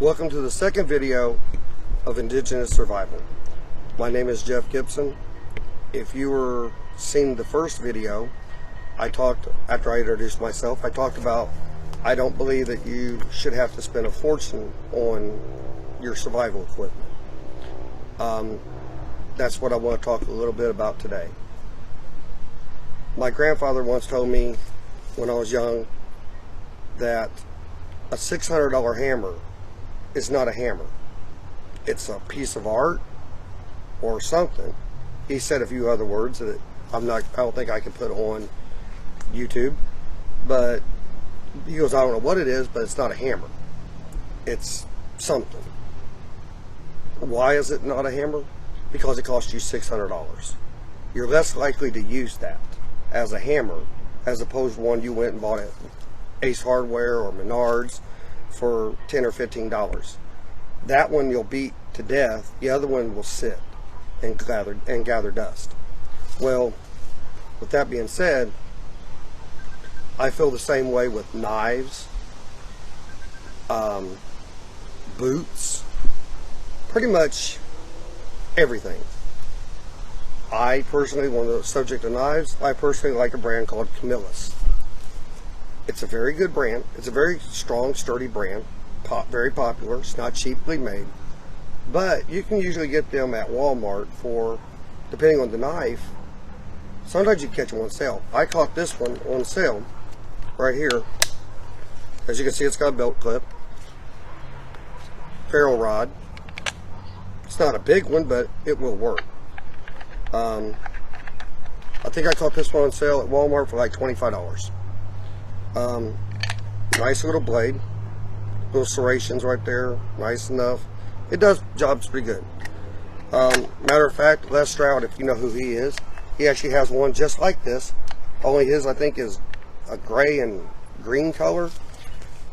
Welcome to the second video of Indigenous Survival. My name is Jeff Gibson. If you were seeing the first video, after I introduced myself, I talked about I don't believe that you should have to spend a fortune on your survival equipment. That's what I want to talk a little bit about today. My grandfather once told me when I was young that a $600 hammer is not a hammer. It's a piece of art or something. He said a few other words that I don't think I can put on YouTube, but he goes, I don't know what it is, but it's not a hammer. It's something. Why is it not a hammer? Because it costs you $600. You're less likely to use that as a hammer as opposed to one you went and bought at Ace Hardware or Menards for $10 or $15. That one you'll beat to death. The other one will sit and gather dust. Well, with that being said, I feel the same way with knives, boots, pretty much everything. I personally, on the subject of knives, I personally like a brand called Camillus. It's a very good brand. It's a very strong, sturdy brand. Very popular. It's not cheaply made. But you can usually get them at Walmart for, depending on the knife, sometimes you catch them on sale. I caught this one on sale right here. As you can see, it's got a belt clip. Ferro rod. It's not a big one, but it will work. I think I caught this one on sale at Walmart for like $25. Nice little blade. Little serrations right there. Nice enough. It does jobs pretty good. Matter of fact, Les Stroud, if you know who he is, he actually has one just like this. Only his, I think, is a gray and green color.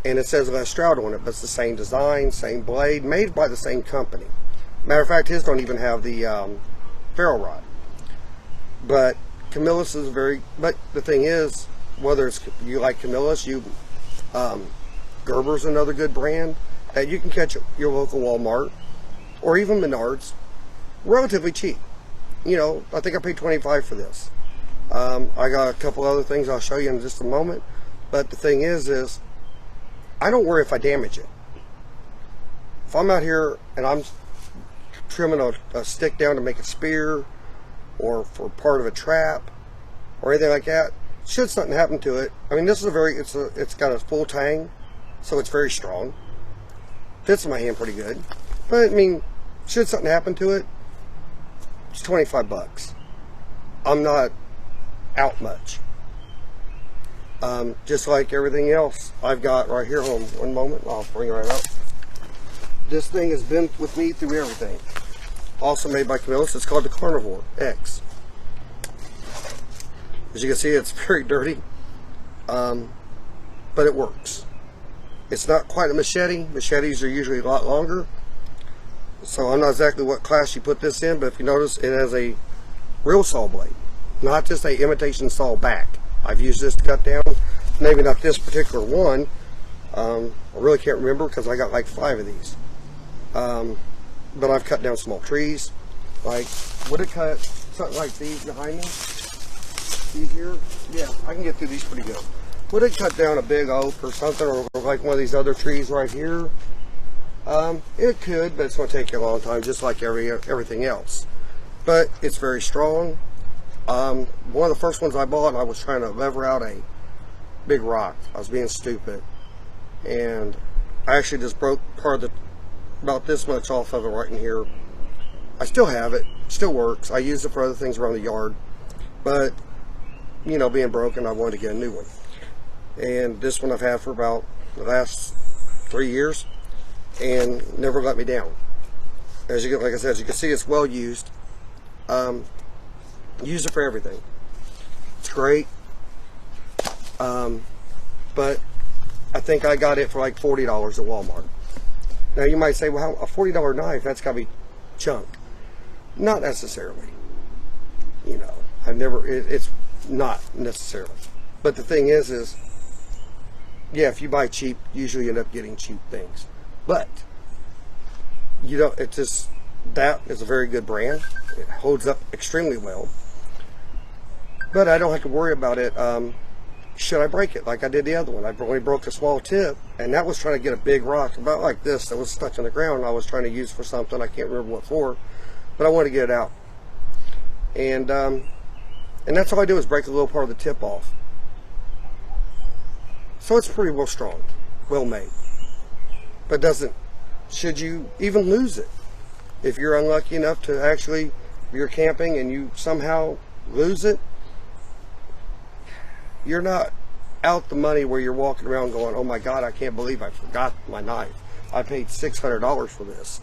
And it says Les Stroud on it, but it's the same design, same blade, made by the same company. Matter of fact, his don't even have the ferro rod. But Camillus is but the thing is, whether it's you like Camillus, Gerber's another good brand that you can catch at your local Walmart or even Menards relatively cheap. You know, I think I paid $25 for this. I got a couple other things I'll show you in just a moment, but the thing is I don't worry if I damage it. If I'm out here and I'm trimming a stick down to make a spear or for part of a trap or anything like that, should something happen to it, I mean, this is it's got a full tang, so it's very strong. Fits in my hand pretty good. But I mean, should something happen to it, it's $25. I'm not out much. Just like everything else I've got right here. Hold on one moment, I'll bring it right up. This thing has been with me through everything. Also made by Camillus. It's called the Carnivore X. As you can see, it's very dirty, but it works. It's not quite a machete. Machetes are usually a lot longer, so I'm not exactly what class you put this in, but if you notice, it has a real saw blade, not just a imitation saw back. I've used this to cut down, maybe not this particular one. I really can't remember because I got like 5 of these. But I've cut down small trees. Like, would it cut something like these behind me? These here? Yeah, I can get through these pretty good. Would it cut down a big oak or something, or like one of these other trees right here? It could, but it's going to take you a long time, just like everything else. But it's very strong. One of the first ones I bought, I was trying to lever out a big rock. I was being stupid, and I actually just broke part of about this much off of it right in here. I still have it, still works. I use it for other things around the yard, but you know, being broken, I wanted to get a new one. And this one I've had for about the last 3 years and never let me down. As you get, like I said, as you can see, it's well used. Use it for everything. It's great. But I think I got it for like $40 at Walmart. Now you might say, well, a $40 knife, that's got to be junk. Not necessarily. You know, it's not necessarily. But the thing is yeah, if you buy cheap, usually you end up getting cheap things. But you know, it just, that is a very good brand. It holds up extremely well. But I don't have to worry about it. Should I break it like I did the other one? I only broke a small tip, and that was trying to get a big rock about like this that was stuck in the ground. I was trying to use for something. I can't remember what for, but I wanted to get it out. And that's all I do is break a little part of the tip off. So it's pretty well strong, well made. But should you even lose it? If you're unlucky enough to actually, you're camping and you somehow lose it, you're not out the money where you're walking around going, oh my God, I can't believe I forgot my knife. I paid $600 for this.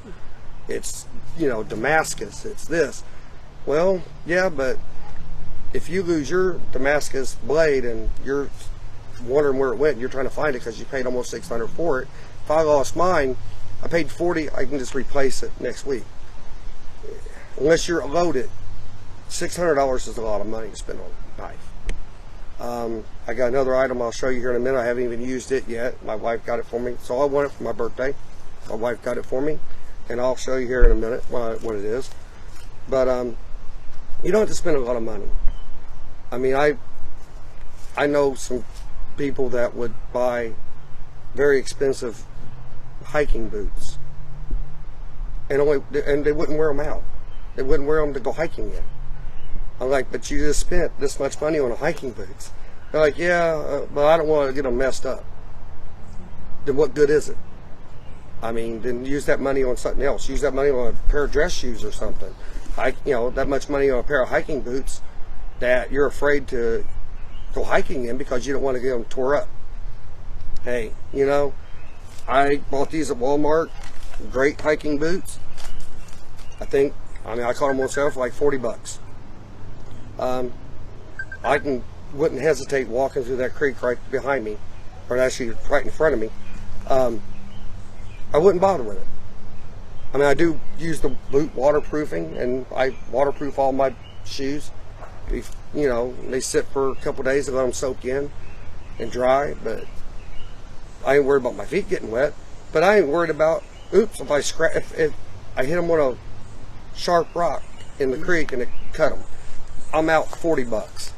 It's, you know, Damascus, it's this. Well, yeah, but if you lose your Damascus blade and you're wondering where it went, you're trying to find it because you paid almost $600 for it. If I lost mine, I paid $40, I can just replace it next week. Unless you're loaded, $600 is a lot of money to spend on a knife. I got another item I'll show you here in a minute. I haven't even used it yet. My wife got it for me. So I want it for my birthday. My wife got it for me. And I'll show you here in a minute what it is. But you don't have to spend a lot of money. I mean, I know some people that would buy very expensive hiking boots. And they wouldn't wear them out. They wouldn't wear them to go hiking in. I'm like, but you just spent this much money on hiking boots. They're like, yeah, but I don't want to get them messed up. Then what good is it? I mean, then use that money on something else. Use that money on a pair of dress shoes or something. You know, that much money on a pair of hiking boots that you're afraid to go hiking in because you don't want to get them tore up. Hey, you know, I bought these at Walmart. Great hiking boots. I caught them on sale for like $40. I wouldn't hesitate walking through that creek right behind me, or actually right in front of me. I wouldn't bother with it. I mean, I do use the boot waterproofing, and I waterproof all my shoes. You know, they sit for a couple days and let them soak in and dry, but I ain't worried about my feet getting wet. But I ain't worried about, oops, if I hit them with a sharp rock in the creek and it cut them. I'm out $40,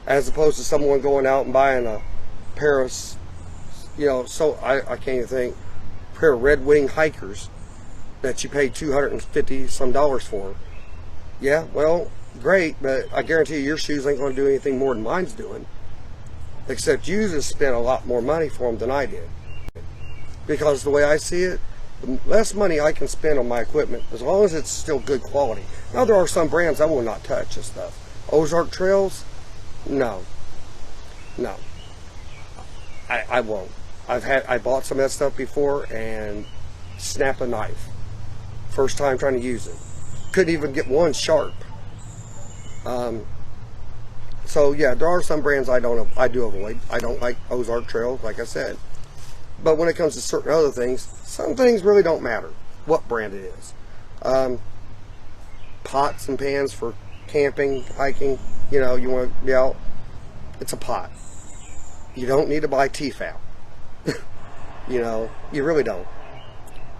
as opposed to someone going out and buying a pair of, you know, so I can't even think, a pair of Red Wing hikers that you paid $250 some for. Yeah, well, great, but I guarantee you your shoes ain't going to do anything more than mine's doing, except you just spent a lot more money for them than I did. Because the way I see it, the less money I can spend on my equipment, as long as it's still good quality. Now, there are some brands I will not touch and stuff. Ozark Trails, no. I won't. I bought some of that stuff before and snapped a knife. First time trying to use it. Couldn't even get one sharp. So yeah, there are some brands I do avoid. I don't like Ozark Trails, like I said. But when it comes to certain other things, some things really don't matter what brand it is. Pots and pans for camping, hiking, you know, you want to be out, it's a pot. You don't need to buy Tefal. You know, you really don't.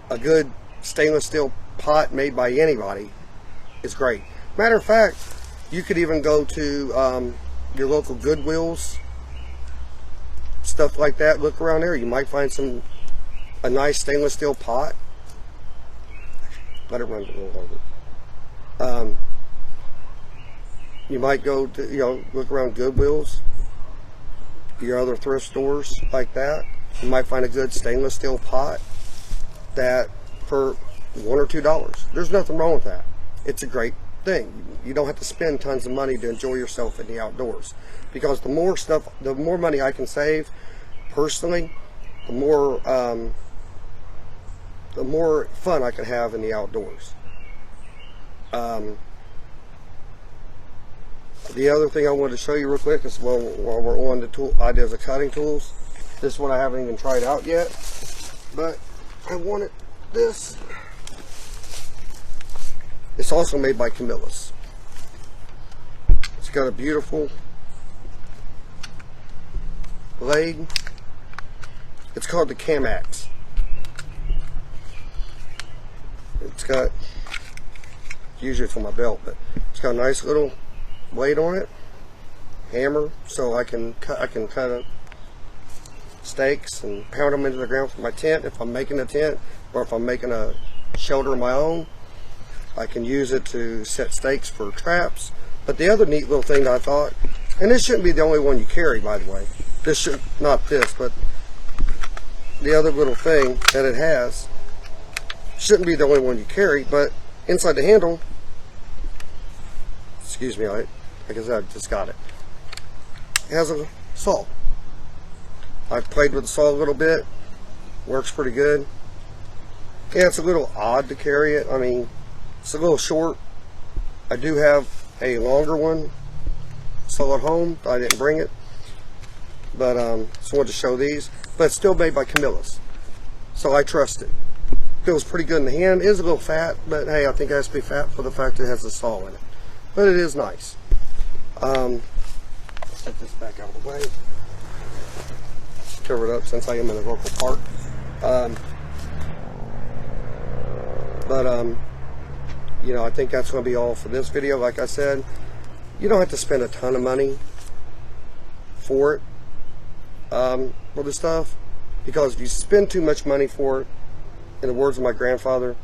A good stainless steel pot made by anybody is great. Matter of fact, you could even go to your local Goodwills, stuff like that. Look around there. You might find a nice stainless steel pot. Let it run a little longer. You might go to, you know, look around Goodwills, your other thrift stores like that. You might find a good stainless steel pot that for $1 or $2. There's nothing wrong with that. It's a great thing. You don't have to spend tons of money to enjoy yourself in the outdoors, because the more money I can save personally, the more fun I can have in the outdoors. The other thing I wanted to show you real quick is while we're on the ideas of cutting tools. This one I haven't even tried out yet, but I wanted this. It's also made by Camillus. It's got a beautiful blade. It's called the Camax. It's got, usually for my belt, but it's got a nice little blade on it, hammer, so I can cut stakes and pound them into the ground for my tent if I'm making a tent, or if I'm making a shelter of my own. I can use it to set stakes for traps. But the other neat little thing that I thought, and this shouldn't be the only one you carry, by the way. This should, not this, but the other little thing that it has shouldn't be the only one you carry, but inside the handle, excuse me, I guess I just got it. It has a saw. I've played with the saw a little bit. Works pretty good. Yeah, it's a little odd to carry it. I mean, it's a little short. I do have a longer one still at home. I didn't bring it, but just wanted to show these. But it's still made by Camillus, so I trust it. Feels pretty good in the hand. It is a little fat, but hey, I think it has to be fat for the fact that it has a saw in it. But it is nice. Set this back out of the way. Cover it up since I am in a local park. You know, I think that's going to be all for this video. Like I said, you don't have to spend a ton of money for it, for this stuff, because if you spend too much money for it, in the words of my grandfather,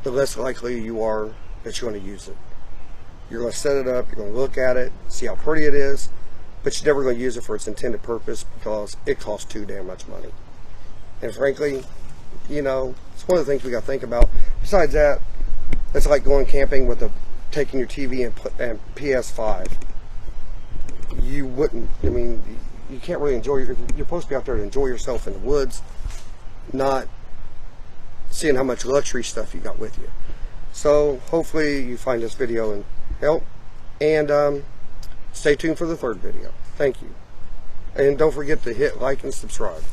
the less likely you are that you're going to use it. You're going to set it up, you're going to look at it, see how pretty it is, but you're never going to use it for its intended purpose because it costs too damn much money. And frankly, you know, it's one of the things we got to think about. Besides that, it's like going camping with taking your TV and PS5. You wouldn't, I mean, you can't really enjoy, you're supposed to be out there to enjoy yourself in the woods, not seeing how much luxury stuff you got with you. So hopefully you find this video and help, and stay tuned for the third video. Thank you, and don't forget to hit like and subscribe.